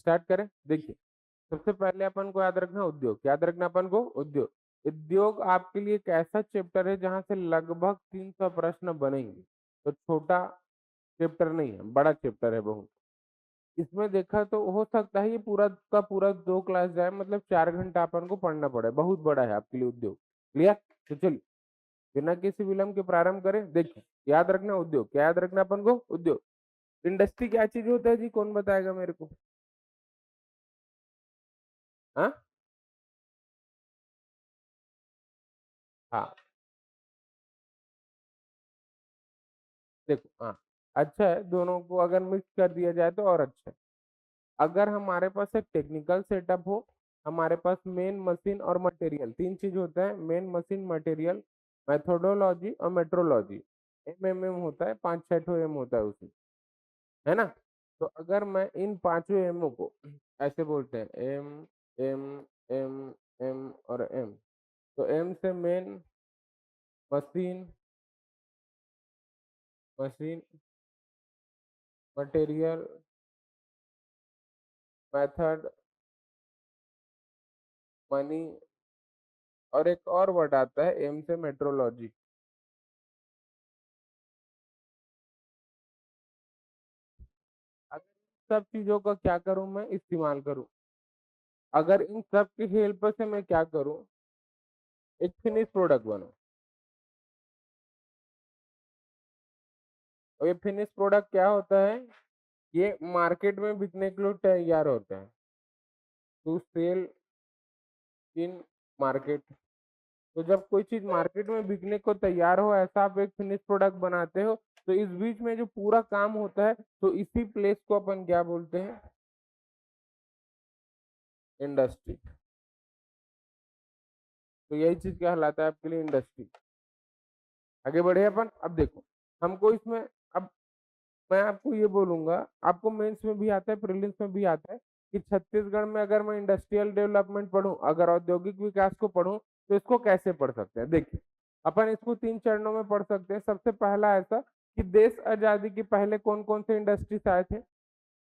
Start करें। देखिए सबसे पहले अपन को याद रखना उद्योग, याद रखना अपन को उद्योग। उद्योग आपके लिए एक ऐसा चैप्टर है जहां से लगभग 300 प्रश्न बनेंगे, तो छोटा चैप्टर नहीं है, बड़ा चैप्टर है बहुत। इसमें देखा तो हो सकता है ये पूरा का पूरा 2 क्लास जाए, मतलब 4 घंटा अपन को पढ़ना पड़े, बहुत बड़ा है आपके लिए उद्योग। क्लियर? तो चलिए बिना किसी विलंब के प्रारंभ करें। देखिए याद रखना उद्योग, क्या याद रखना अपन को? उद्योग। इंडस्ट्री क्या चीज होता है जी, कौन बताएगा मेरे को? हाँ हाँ, देखो हाँ, अच्छा है, दोनों को अगर मिक्स कर दिया जाए तो और अच्छा है। अगर हमारे पास एक टेक्निकल सेटअप हो, हमारे पास मेन मशीन और मटेरियल, तीन चीज होता है, मेन मशीन मटेरियल मेथोडोलॉजी और मेट्रोलॉजी। एम होता है, 5-6 एम होता है उसमें, है ना? तो अगर मैं इन पांचों एमओ को ऐसे बोलते हैं, एम एम एम एम और एम, तो एम से main machine, machine material method money, और एक और वर्ड आता है एम से मेट्रोलॉजी। अगर सब चीजों का क्या करूं मैं इस्तेमाल करूं, अगर इन सब की हेल्प से मैं क्या करूं, एक फिनिश प्रोडक्ट बनाऊं, और ये फिनिश प्रोडक्ट क्या होता है, ये मार्केट में बिकने के लिए तैयार होता है, टू सेल इन मार्केट। तो जब कोई चीज मार्केट में बिकने को तैयार हो, ऐसा आप एक फिनिश प्रोडक्ट बनाते हो, तो इस बीच में जो पूरा काम होता है, तो इसी प्लेस को अपन क्या बोलते हैं? इंडस्ट्री। तो यही चीज कहलाता है आपके लिए इंडस्ट्री। आगे बढ़े अपन। अब देखो हमको इसमें, अब मैं आपको ये बोलूंगा, आपको मेंस में भी आता है, प्रीलिम्स में भी आता है, कि छत्तीसगढ़ में अगर मैं इंडस्ट्रियल डेवलपमेंट पढ़ूं, अगर औद्योगिक विकास को पढ़ूं, तो इसको कैसे पढ़ सकते हैं? देखिए अपन इसको 3 चरणों में पढ़ सकते हैं। सबसे पहला ऐसा कि देश आजादी के पहले कौन कौन से इंडस्ट्रीज आए थे,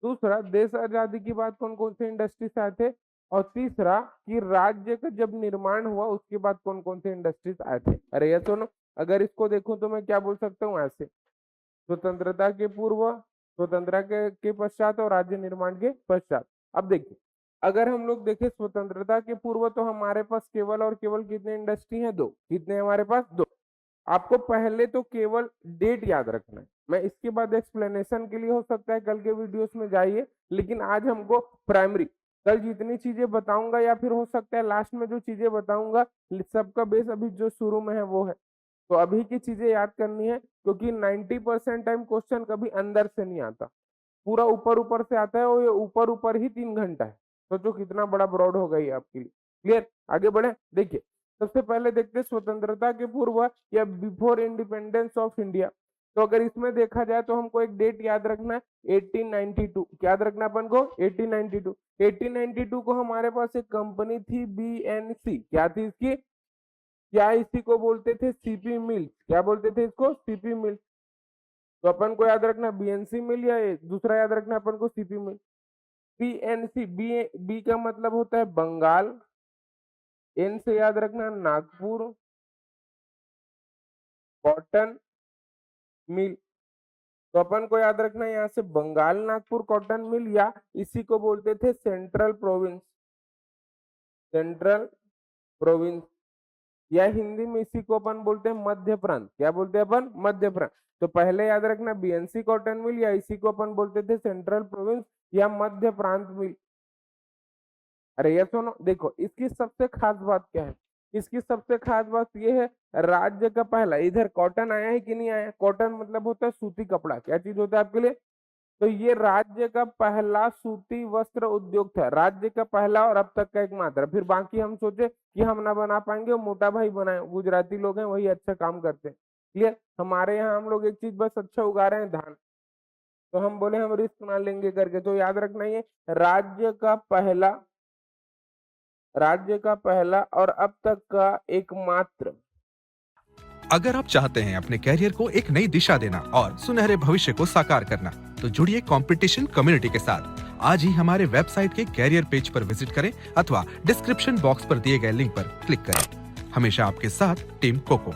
दूसरा देश आजादी के बाद कौन कौन से इंडस्ट्रीज आए थे, और तीसरा कि राज्य का जब निर्माण हुआ उसके बाद कौन कौन से इंडस्ट्रीज आए थे। अरे ये सुनो, अगर इसको देखूं तो मैं क्या बोल सकता हूँ ऐसे, स्वतंत्रता के पूर्व, स्वतंत्रता के पश्चात और राज्य निर्माण के पश्चात। अब देखिए अगर हम लोग देखें स्वतंत्रता के पूर्व, तो हमारे पास केवल और केवल कितने इंडस्ट्री हैं? 2। कितने हमारे पास? 2। आपको पहले तो केवल डेट याद रखना है, मैं इसके बाद एक्सप्लेनेशन के लिए हो सकता है कल के वीडियोस में जाइए, लेकिन आज हमको प्राइमरी, कल जितनी चीजें बताऊंगा या फिर हो सकता है लास्ट में जो चीजें बताऊंगा, सबका बेस अभी जो शुरू में है वो है। तो अभी की चीजें याद करनी है, क्योंकि 90% टाइम क्वेश्चन कभी अंदर से नहीं आता, पूरा ऊपर ऊपर से आता है, और ये ऊपर ऊपर ही 3 घंटा है। सोचो कितना बड़ा ब्रॉड हो गई आपके लिए। क्लियर? आगे बढ़े। देखिए सबसे पहले देखते हैं स्वतंत्रता के पूर्व या बिफोर इंडिपेंडेंस ऑफ इंडिया। तो अगर इसमें देखा जाए तो हमको एक डेट याद रखना है, 1892। क्या याद रखना अपन को? 1892। 1892 को हमारे पास एक कंपनी थी बीएनसी। क्या थी इसकी? क्या इसी को बोलते थे? सीपी मिल। क्या बोलते थे इसको? सीपी मिल। तो अपन को याद रखना बीएनसी मिल, या दूसरा याद रखना अपन को सीपी मिल। बीएनसी, बी का मतलब होता है बंगाल, एन से याद रखना नागपुर कॉटन मिल। तो अपन को याद रखना है यहाँ से बंगाल नागपुर कॉटन मिल, या इसी को बोलते थे सेंट्रल प्रोविंस, सेंट्रल प्रोविंस, या हिंदी में इसी को अपन बोलते हैं मध्य प्रांत। क्या बोलते हैं अपन? मध्य प्रांत। तो पहले याद रखना बीएनसी कॉटन मिल, या इसी को अपन बोलते थे सेंट्रल प्रोविंस या मध्य प्रांत मिल। अरे ये सुनो, देखो इसकी सबसे खास बात क्या है, इसकी सबसे खास बात ये है, राज्य का पहला, इधर कॉटन आया है कि नहीं आया? कॉटन मतलब होता है सूती कपड़ा। क्या चीज होता है आपके लिए? तो ये राज्य का पहला सूती वस्त्र उद्योग था, राज्य का पहला और अब तक का एकमात्र। फिर बाकी हम सोचे कि हम ना बना पाएंगे, मोटा भाई बनाए, गुजराती लोग हैं वही अच्छा काम करते हैं। क्लियर? हमारे यहाँ हम लोग एक चीज बस अच्छा उगा रहे हैं, धान, तो हम बोले हम रिस्क ना लेंगे करके। तो याद रखना ये राज्य का पहला, राज्य का पहला और अब तक का एकमात्र। अगर आप चाहते हैं अपने कैरियर को एक नई दिशा देना और सुनहरे भविष्य को साकार करना, तो जुड़िए कंपटीशन कम्युनिटी के साथ। आज ही हमारे वेबसाइट के कैरियर पेज पर विजिट करें अथवा डिस्क्रिप्शन बॉक्स पर दिए गए लिंक पर क्लिक करें। हमेशा आपके साथ टीम कोको।